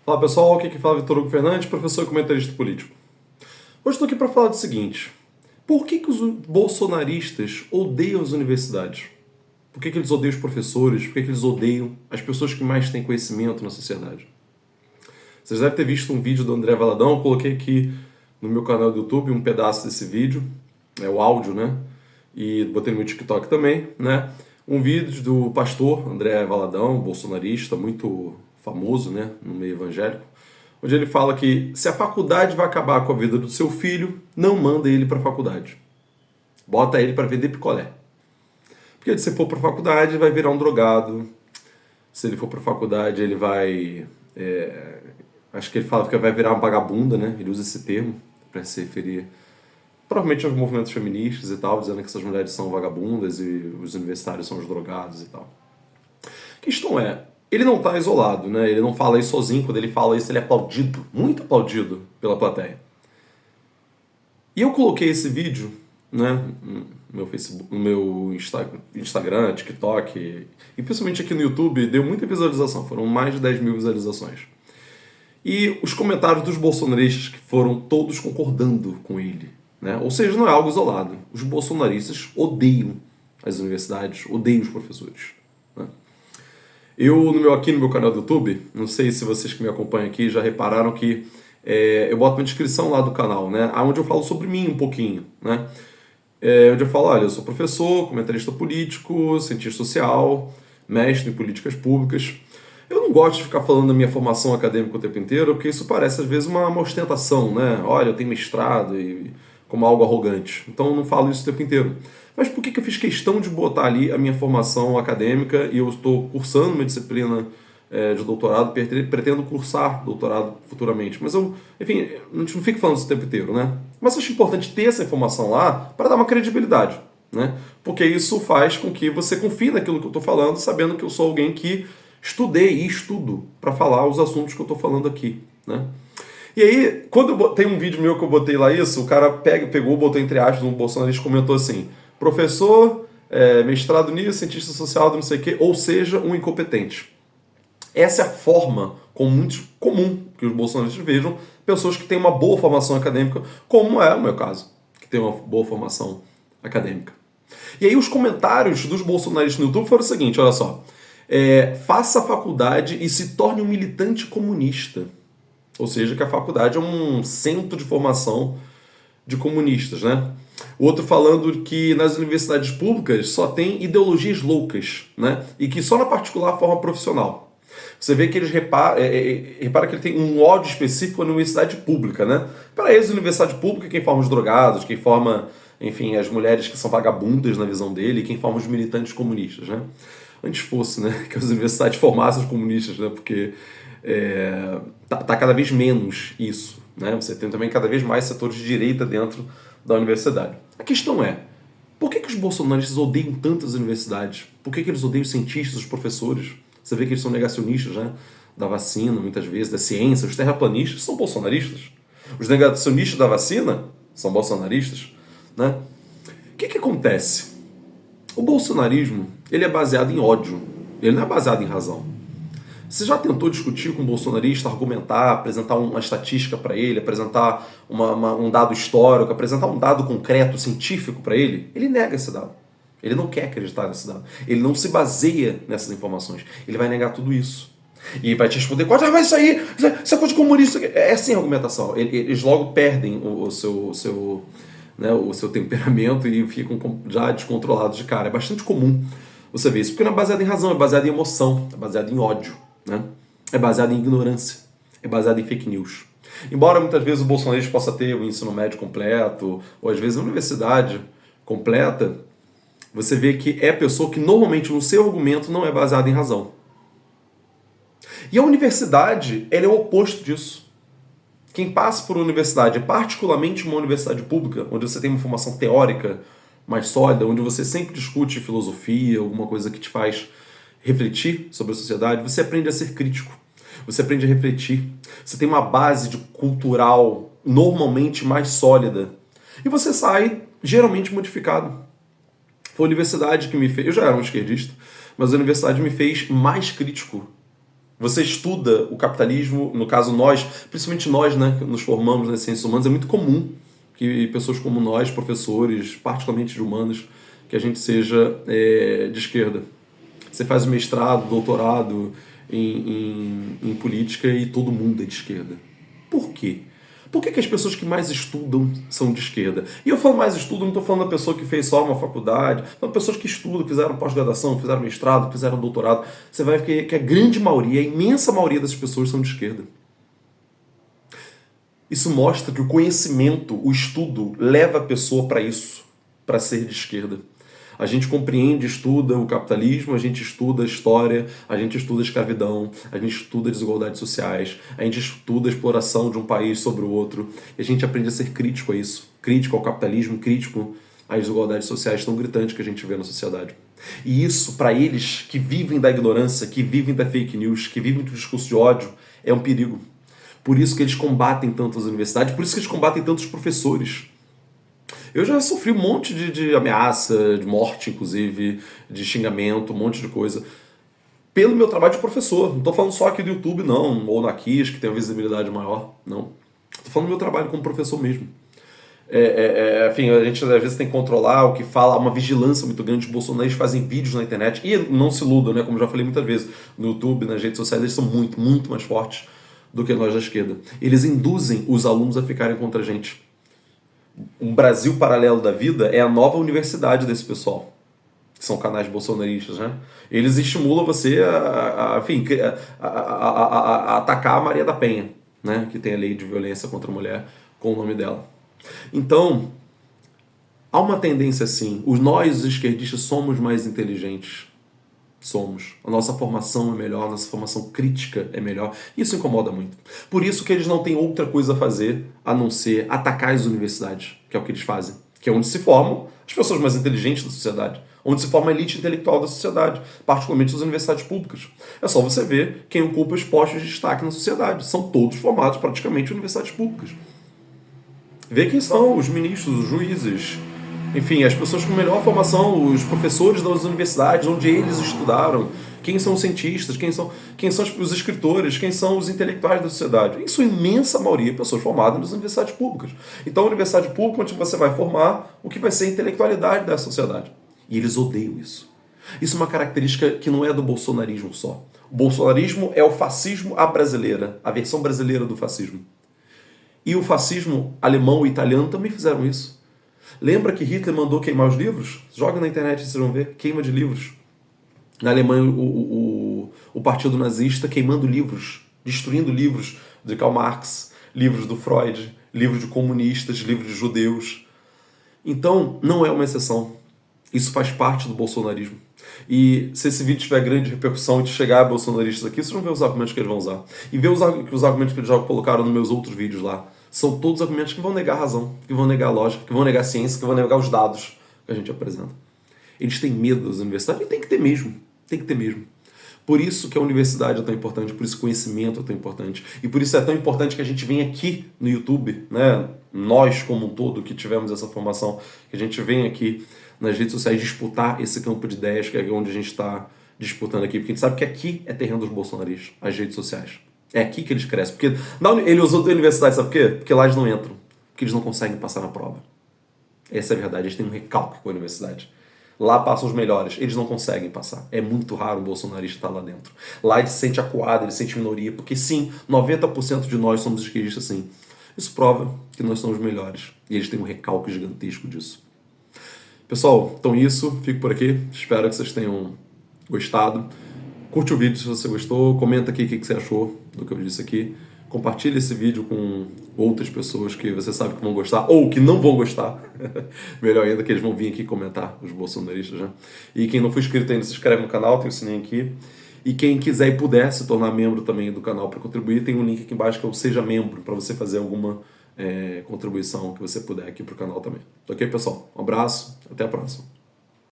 Fala pessoal, aqui que fala é Vitor Hugo Fernandes, professor e comentarista político. Hoje estou aqui para falar do seguinte: por que os bolsonaristas odeiam as universidades? Por que eles odeiam os professores? Por que eles odeiam as pessoas que mais têm conhecimento na sociedade? Vocês devem ter visto um vídeo do André Valadão, eu coloquei aqui no meu canal do YouTube um pedaço desse vídeo, é o áudio, né? E botei no meu TikTok também, né? Um vídeo do pastor André Valadão, bolsonarista, muito famoso, né, no meio evangélico, onde ele fala que se a faculdade vai acabar com a vida do seu filho, não manda ele para a faculdade. Bota ele para vender picolé. Porque se for para a faculdade, vai virar um drogado. Se ele for para a faculdade, ele vai... acho que ele fala que vai virar uma vagabunda, né? Ele usa esse termo para se referir provavelmente aos movimentos feministas e tal, dizendo que essas mulheres são vagabundas e os universitários são os drogados e tal. A questão é, ele não está isolado, né? Ele não fala isso sozinho. Quando ele fala isso, ele é aplaudido, muito aplaudido pela plateia. E eu coloquei esse vídeo, né, no meu Facebook, no meu Instagram, TikTok, e principalmente aqui no YouTube, deu muita visualização. Foram mais de 10 mil visualizações. E os comentários dos bolsonaristas que foram todos concordando com ele, né? Ou seja, não é algo isolado. Os bolsonaristas odeiam as universidades, odeiam os professores, né? Aqui no meu canal do YouTube, não sei se vocês que me acompanham aqui já repararam que eu boto uma descrição lá do canal, né, onde eu falo sobre mim um pouquinho, né, onde eu falo, olha, eu sou professor, comentarista político, cientista social, mestre em políticas públicas. Eu não gosto de ficar falando da minha formação acadêmica o tempo inteiro, porque isso parece às vezes uma ostentação, né, olha, eu tenho mestrado e como algo arrogante. Então eu não falo isso o tempo inteiro. Mas por que eu fiz questão de botar ali a minha formação acadêmica e eu estou cursando uma disciplina de doutorado, pretendo cursar doutorado futuramente. Mas enfim, a gente não fica falando isso o tempo inteiro, né? Mas eu acho importante ter essa informação lá para dar uma credibilidade, né? Porque isso faz com que você confie naquilo que eu estou falando, sabendo que eu sou alguém que estudei e estudo para falar os assuntos que eu estou falando aqui, né? E aí, tem um vídeo meu que eu botei lá isso, o cara pegou, botou entre aspas, um bolsonarista comentou assim: professor, mestrado nisso, cientista social, não sei o quê, ou seja, um incompetente. Essa é a forma comum que os bolsonaristas vejam pessoas que têm uma boa formação acadêmica, como é o meu caso, que tem uma boa formação acadêmica. E aí os comentários dos bolsonaristas no YouTube foram o seguinte, olha só: faça a faculdade e se torne um militante comunista. Ou seja, que a faculdade é um centro de formação de comunistas, né? O outro falando que nas universidades públicas só tem ideologias loucas, né? E que só na particular forma profissional. Você vê que eles repara que ele tem um ódio específico na universidade pública, né? Para eles, a universidade pública é quem forma os drogados, quem forma, enfim, as mulheres que são vagabundas na visão dele, e quem forma os militantes comunistas, né? Antes fosse, né? Que as universidades formassem os comunistas, né? Porque tá cada vez menos isso, né? Você tem também cada vez mais setores de direita dentro da universidade. A questão é, por que os bolsonaristas odeiam tantas universidades? Por que eles odeiam os cientistas, os professores? Você vê que eles são negacionistas, né, da vacina, muitas vezes, da ciência. Os terraplanistas são bolsonaristas. Os negacionistas da vacina são bolsonaristas, né? O que acontece? O bolsonarismo, ele é baseado em ódio. Ele não é baseado em razão. Você já tentou discutir com um bolsonarista, argumentar, apresentar uma estatística para ele, apresentar um dado histórico, apresentar um dado concreto, científico para ele? Ele nega esse dado. Ele não quer acreditar nesse dado. Ele não se baseia nessas informações. Ele vai negar tudo isso. E vai te responder, mas isso aí, isso é coisa de comunista. É assim a argumentação. Eles logo perdem o seu temperamento e ficam já descontrolados de cara. É bastante comum você ver isso, porque não é baseado em razão, é baseado em emoção, é baseado em ódio, né? É baseado em ignorância, é baseado em fake news. Embora muitas vezes o bolsonarista possa ter o ensino médio completo, ou às vezes a universidade completa, você vê que é a pessoa que normalmente no seu argumento não é baseada em razão. E a universidade, ela é o oposto disso. Quem passa por uma universidade, particularmente uma universidade pública, onde você tem uma formação teórica mais sólida, onde você sempre discute filosofia, alguma coisa que te faz refletir sobre a sociedade, você aprende a ser crítico, você aprende a refletir, você tem uma base cultural normalmente mais sólida, e você sai geralmente modificado. Foi a universidade que me fez... Eu já era um esquerdista, mas a universidade me fez mais crítico Você estuda o capitalismo, no caso nós, principalmente nós, né, que nos formamos nas ciências humanas, é muito comum que pessoas como nós, professores, particularmente de humanas, que a gente seja de esquerda. Você faz o mestrado, doutorado em política e todo mundo é de esquerda. Por quê? Por que as pessoas que mais estudam são de esquerda? E eu falo mais estudo, não estou falando da pessoa que fez só uma faculdade, são pessoas que estudam, fizeram pós-graduação, fizeram mestrado, fizeram doutorado. Você vai ver que a grande maioria, a imensa maioria dessas pessoas são de esquerda. Isso mostra que o conhecimento, o estudo, leva a pessoa para isso, para ser de esquerda. A gente compreende, estuda o capitalismo, a gente estuda a história, a gente estuda a escravidão, a gente estuda desigualdades sociais, a gente estuda a exploração de um país sobre o outro, e a gente aprende a ser crítico a isso, crítico ao capitalismo, crítico às desigualdades sociais tão gritantes que a gente vê na sociedade. E isso, para eles que vivem da ignorância, que vivem da fake news, que vivem do discurso de ódio, é um perigo. Por isso que eles combatem tanto as universidades, por isso que eles combatem tantos professores. Eu já sofri um monte de ameaça, de morte, inclusive, de xingamento, um monte de coisa, pelo meu trabalho de professor. Não estou falando só aqui do YouTube, não, ou na Kiss, que tem uma visibilidade maior, não. Estou falando do meu trabalho como professor mesmo. Enfim, a gente às vezes tem que controlar o que fala, há uma vigilância muito grande. Os bolsonaristas fazem vídeos na internet, e não se iludam, né? Como já falei muitas vezes, no YouTube, nas redes sociais, eles são muito, muito mais fortes do que nós da esquerda. Eles induzem os alunos a ficarem contra a gente. Um Brasil paralelo da vida é a nova universidade desse pessoal, que são canais bolsonaristas, né? Eles estimulam você a atacar a Maria da Penha, né? Que tem a lei de violência contra a mulher com o nome dela. Então, há uma tendência assim, nós, os esquerdistas, somos mais inteligentes. Somos. A nossa formação é melhor, a nossa formação crítica é melhor. Isso incomoda muito. Por isso que eles não têm outra coisa a fazer a não ser atacar as universidades, que é o que eles fazem. Que é onde se formam as pessoas mais inteligentes da sociedade. Onde se forma a elite intelectual da sociedade, particularmente as universidades públicas. É só você ver quem ocupa os postos de destaque na sociedade. São todos formados praticamente em universidades públicas. Vê quem são os ministros, os juízes, enfim, as pessoas com melhor formação, os professores das universidades, onde eles estudaram, quem são os cientistas, quem são os escritores, quem são os intelectuais da sociedade. Em sua imensa maioria, pessoas formadas nas universidades públicas. Então, a universidade pública, onde você vai formar o que vai ser a intelectualidade da sociedade. E eles odeiam isso. Isso é uma característica que não é do bolsonarismo só. O bolsonarismo é o fascismo à brasileira, a versão brasileira do fascismo. E o fascismo alemão e italiano também fizeram isso. Lembra que Hitler mandou queimar os livros? Joga na internet e vocês vão ver. Queima de livros. Na Alemanha, o partido nazista queimando livros, destruindo livros de Karl Marx, livros do Freud, livros de comunistas, livros de judeus. Então, não é uma exceção. Isso faz parte do bolsonarismo. E se esse vídeo tiver grande repercussão e chegar a bolsonaristas aqui, vocês vão ver os argumentos que eles vão usar. E ver os argumentos que eles já colocaram nos meus outros vídeos lá. São todos argumentos que vão negar a razão, que vão negar a lógica, que vão negar a ciência, que vão negar os dados que a gente apresenta. Eles têm medo das universidades e tem que ter mesmo. Tem que ter mesmo. Por isso que a universidade é tão importante, por isso que o conhecimento é tão importante. E por isso é tão importante que a gente venha aqui no YouTube, né? Nós como um todo que tivemos essa formação, que a gente venha aqui nas redes sociais disputar esse campo de ideias, que é onde a gente está disputando aqui. Porque a gente sabe que aqui é terreno dos bolsonaristas, as redes sociais. É aqui que eles crescem. Porque ele usou da universidade, sabe por quê? Porque lá eles não entram. Porque eles não conseguem passar na prova. Essa é a verdade. Eles têm um recalque com a universidade. Lá passam os melhores. Eles não conseguem passar. É muito raro um bolsonarista estar lá dentro. Lá ele se sente acuado, ele se sente minoria. Porque sim, 90% de nós somos esquerdistas sim. Isso prova que nós somos melhores. E eles têm um recalque gigantesco disso. Pessoal, então isso. Fico por aqui. Espero que vocês tenham gostado. Curte o vídeo se você gostou, comenta aqui o que você achou do que eu disse aqui. Compartilhe esse vídeo com outras pessoas que você sabe que vão gostar ou que não vão gostar. Melhor ainda que eles vão vir aqui comentar, os bolsonaristas, né? E quem não for inscrito ainda, se inscreve no canal, tem o sininho aqui. E quem quiser e puder se tornar membro também do canal para contribuir, tem um link aqui embaixo que é o Seja Membro, para você fazer alguma contribuição que você puder aqui para o canal também. Ok, pessoal? Um abraço, até a próxima.